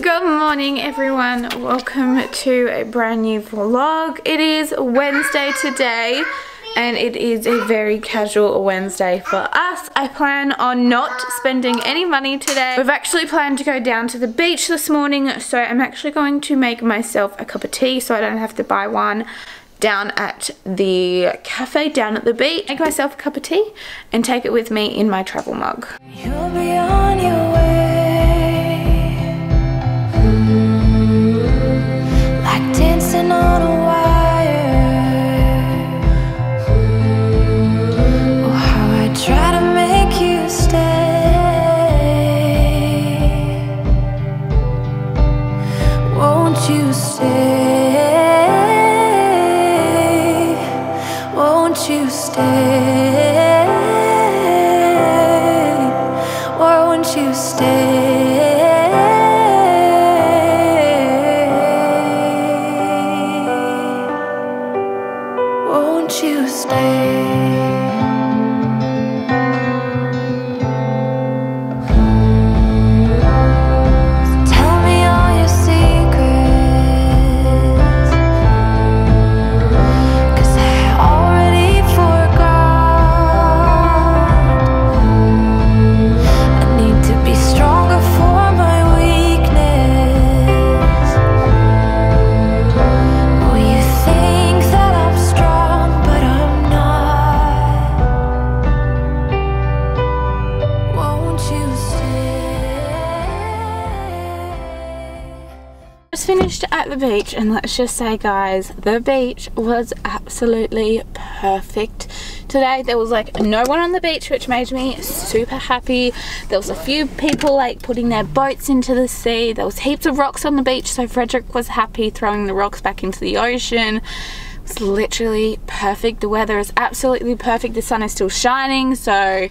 Good morning everyone, welcome to a brand new vlog. It is Wednesday today and it is a very casual Wednesday for us. I plan on not spending any money today. We've actually planned to go down to the beach this morning, so I'm actually going to make myself a cup of tea so I don't have to buy one down at the cafe down at the beach. Make myself a cup of tea and take it with me in my travel mug. You'll be on your way. Dancing on a wire. Oh, how I try to make you stay. Won't you stay? Won't you stay? Won't you stay? Won't you stay? Tell me all your secrets, 'cause I already forgot. I need to be stronger for my weakness. Oh, you think that I'm strong, but I'm not. Won't you stay? Just finished at the beach and let's just say guys, the beach was absolutely perfect today. There was like no one on the beach, which made me super happy. There was a few people like putting their boats into the sea. There was heaps of rocks on the beach, so Frederick was happy throwing the rocks back into the ocean. It's literally perfect. The weather is absolutely perfect. The sun is still shining, so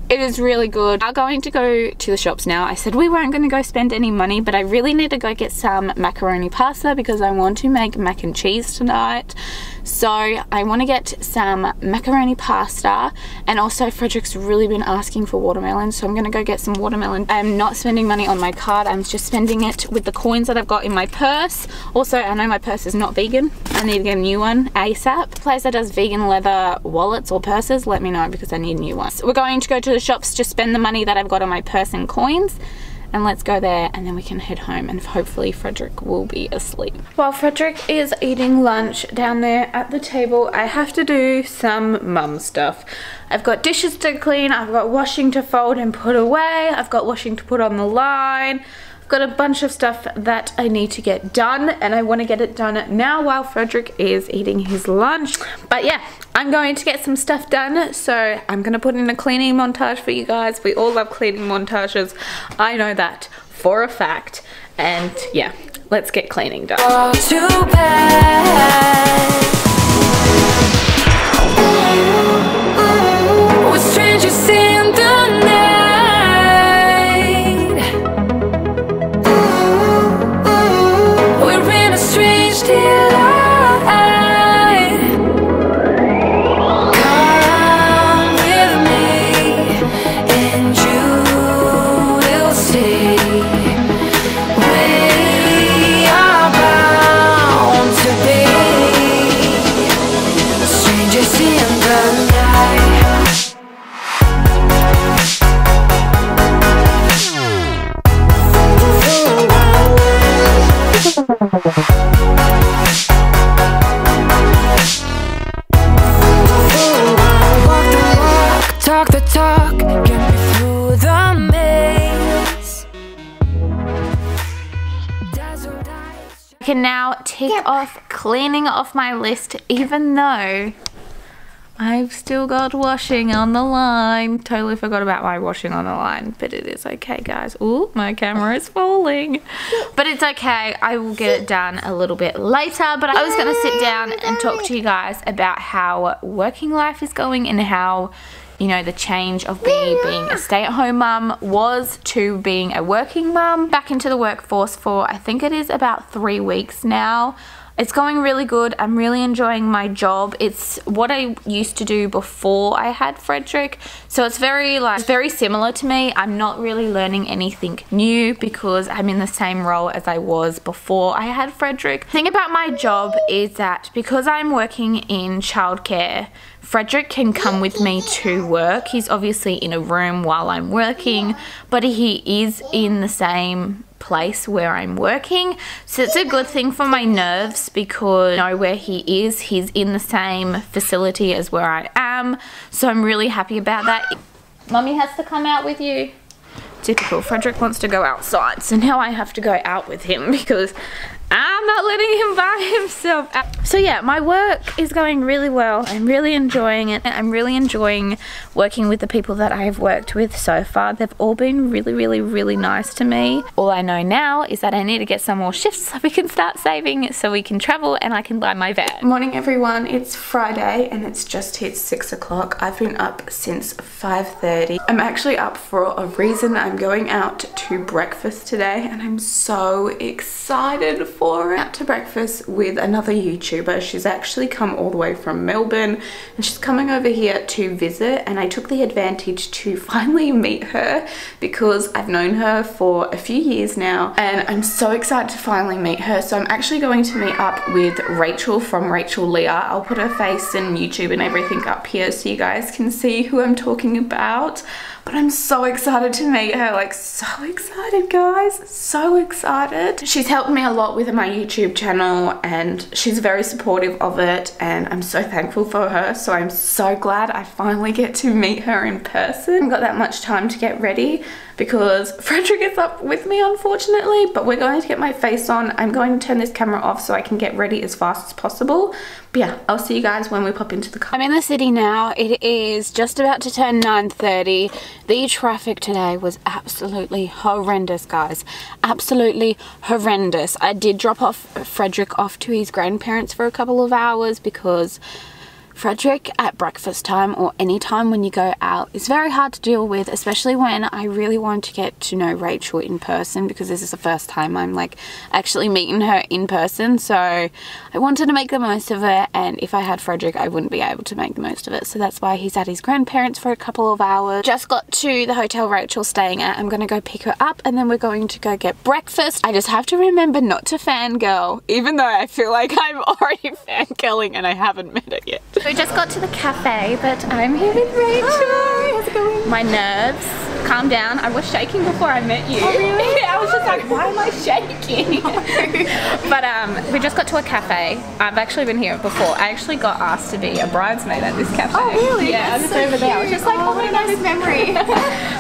it is really good. I'm going to go to the shops now. I said we weren't going to go spend any money, but I really need to go get some macaroni pasta because I want to make mac and cheese tonight. So I want to get some macaroni pasta, and also Frederick's really been asking for watermelon, so I'm going to go get some watermelon. I'm not spending money on my card, I'm just spending it with the coins that I've got in my purse. Also, I know my purse is not vegan. I need to get a new one ASAP. The place that does vegan leather wallets or purses, let me know because I need a new one. So we're going to go to the shops, just spend the money that I've got on my purse and coins, and let's go there and then we can head home and hopefully Frederick will be asleep. While Frederick is eating lunch down there at the table, I have to do some mum stuff. I've got dishes to clean, I've got washing to fold and put away, I've got washing to put on the line. I've got a bunch of stuff that I need to get done, and I want to get it done now while Frederick is eating his lunch. But yeah, I'm going to get some stuff done, so I'm going to put in a cleaning montage for you guys. We all love cleaning montages, I know that for a fact. And yeah, let's get cleaning done. Oh, too bad. We're strangers in the night. We're in a strange delight. Come with me and you will see. We are bound to be strangers in the night. Walk the walk, talk the talk, get me through the maze. Dazzled eyes. I can now tick off cleaning off my list, even though I've still got washing on the line. Totally forgot about my washing on the line, but it is okay, guys. Ooh, my camera is falling. But it's okay, I will get it done a little bit later. But I was gonna sit down and talk to you guys about how working life is going and how, you know, the change of me being a stay-at-home mum was to being a working mum. Back into the workforce for, I think it is about 3 weeks now. It's going really good. I'm really enjoying my job. It's what I used to do before I had Frederick. So it's very similar to me. I'm not really learning anything new because I'm in the same role as I was before I had Frederick. The thing about my job is that because I'm working in childcare, Frederick can come with me to work. He's obviously in a room while I'm working, but he is in the same place where I'm working. So it's a good thing for my nerves because I know where he is. He's in the same facility as where I am. So I'm really happy about that. Mummy has to come out with you. Typical. Frederick wants to go outside. So now I have to go out with him because I'm not letting him by himself out. So yeah, my work is going really well. I'm really enjoying it. I'm really enjoying working with the people that I have worked with so far. They've all been really nice to me. All I know now is that I need to get some more shifts so we can start saving so we can travel and I can buy my van. Morning everyone, it's Friday and it's just hit 6 o'clock. I've been up since 5:30. I'm actually up for a reason. I'm going out to breakfast today and I'm so excited for it. Out to breakfast with another YouTuber. She's actually come all the way from Melbourne and she's coming over here to visit, and I took the advantage to finally meet her because I've known her for a few years now and I'm so excited to finally meet her. So I'm actually going to meet up with Rachel from Rachelleea. I'll put her face and YouTube and everything up here so you guys can see who I'm talking about. But I'm so excited to meet her, like so excited guys, so excited. She's helped me a lot with my YouTube channel and she's very supportive of it and I'm so thankful for her. So I'm so glad I finally get to meet her in person. I haven't got that much time to get ready because Frederick is up with me unfortunately, but we're going to get my face on. I'm going to turn this camera off so I can get ready as fast as possible. But yeah, I'll see you guys when we pop into the car. I'm in the city now. It is just about to turn 9:30. The traffic today was absolutely horrendous, guys. Absolutely horrendous. I did drop Frederick off to his grandparents for a couple of hours because Frederick at breakfast time or any time when you go out is very hard to deal with, especially when I really want to get to know Rachel in person because this is the first time I'm like actually meeting her in person. So I wanted to make the most of it, and if I had Frederick I wouldn't be able to make the most of it. So that's why he's at his grandparents for a couple of hours. Just got to the hotel Rachel's staying at. I'm going to go pick her up and then we're going to go get breakfast. I just have to remember not to fangirl, even though I feel like I'm already fangirling and I haven't met her yet. We just got to the cafe, but I'm here with Rachel. Hi, how's it going? My nerves, calm down. I was shaking before I met you. Oh, really? I was just like, why am I shaking? But we just got to a cafe. I've actually been here before. I actually got asked to be a bridesmaid at this cafe. Oh, really? Yeah, I was so over there. I was just like, oh my nice memory.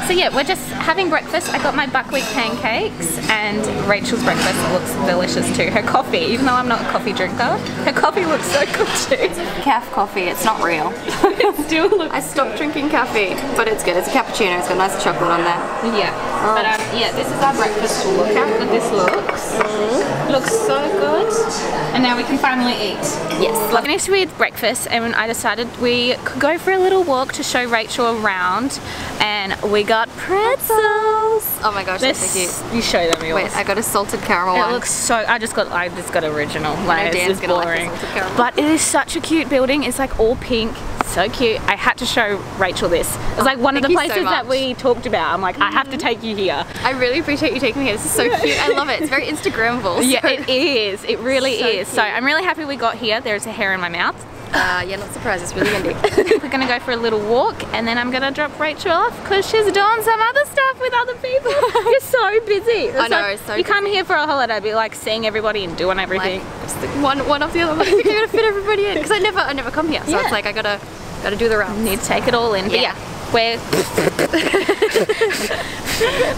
So yeah, we're just having breakfast. I got my buckwheat pancakes and Rachel's breakfast looks delicious too. Her coffee, even though I'm not a coffee drinker, her coffee looks so good too. Calf coffee, it's not real. It still looks I stopped drinking caffeine, but it's good. It's a cappuccino, it's got nice chocolate on there. Yeah. Oh. But yeah, this is our breakfast. Look how good this looks. Looks so good. And now we can finally eat. Yes. I finished with breakfast and I decided we could go for a little walk to show Rachel around, and we got pretzels. Oh my gosh, that's so cute. You show them yours. Wait, I got a salted caramel one. It looks so, I just got original. Like, Dan's gonna boring. like the salted caramel. But it is such a cute building. It's like all pink. So cute. I had to show Rachel this. It was like one of the places that we talked about. I'm like, I have to take you here. I really appreciate you taking me here. This is so cute. I love it. It's very Instagrammable. So. Yeah, it is. It really so is. Cute. So I'm really happy we got here. There's a hair in my mouth. Yeah, not surprised. It's really windy. We're gonna go for a little walk and then I'm gonna drop Rachel off because she's doing some other stuff with other people. You're so busy. It's I know, like, it's so you busy. come here for a holiday, be like seeing everybody and doing everything. Like, just one off the other. Like, you gotta fit everybody in because I never come here. So Yeah. it's like I gotta do the rounds. Need to take it all in. But Yeah.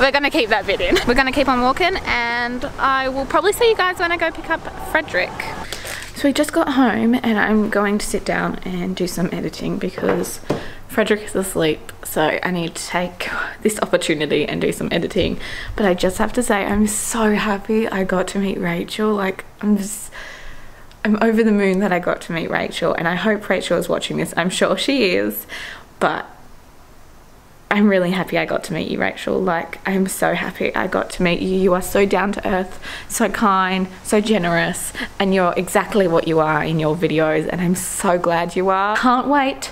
We're gonna keep that bit in. We're gonna keep on walking and I will probably see you guys when I go pick up Frederick. So we just got home and I'm going to sit down and do some editing because Frederick is asleep, so I need to take this opportunity and do some editing. But I just have to say I'm so happy I got to meet Rachel. Like I'm over the moon that I got to meet Rachel, and I hope Rachel is watching this. I'm sure she is, but I'm really happy I got to meet you, Rachel. Like, I'm so happy I got to meet you. You are so down to earth, so kind, so generous, and you're exactly what you are in your videos, and I'm so glad you are. Can't wait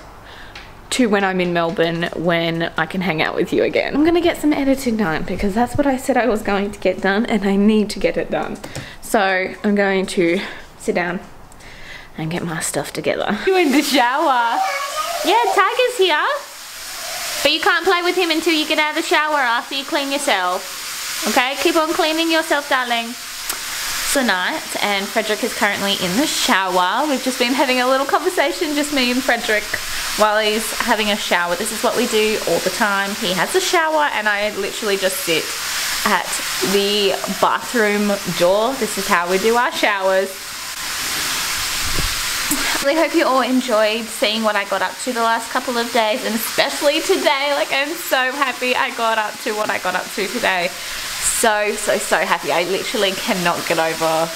to when I'm in Melbourne, when I can hang out with you again. I'm gonna get some editing done because that's what I said I was going to get done, and I need to get it done. So I'm going to sit down and get my stuff together. You in the shower? Yeah, Tiger's here. But you can't play with him until you get out of the shower after you clean yourself. Okay, keep on cleaning yourself, darling. Tonight, and Frederick is currently in the shower. We've just been having a little conversation, just me and Frederick, while he's having a shower. This is what we do all the time. He has a shower and I literally just sit at the bathroom door. This is how we do our showers. I really hope you all enjoyed seeing what I got up to the last couple of days, and especially today. Like, I'm so happy I got up to what I got up to today. So happy. I literally cannot get over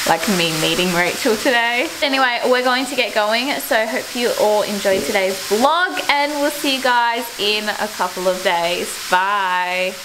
like me meeting Rachel today. Anyway, we're going to get going, so I hope you all enjoyed today's vlog, and we'll see you guys in a couple of days. Bye.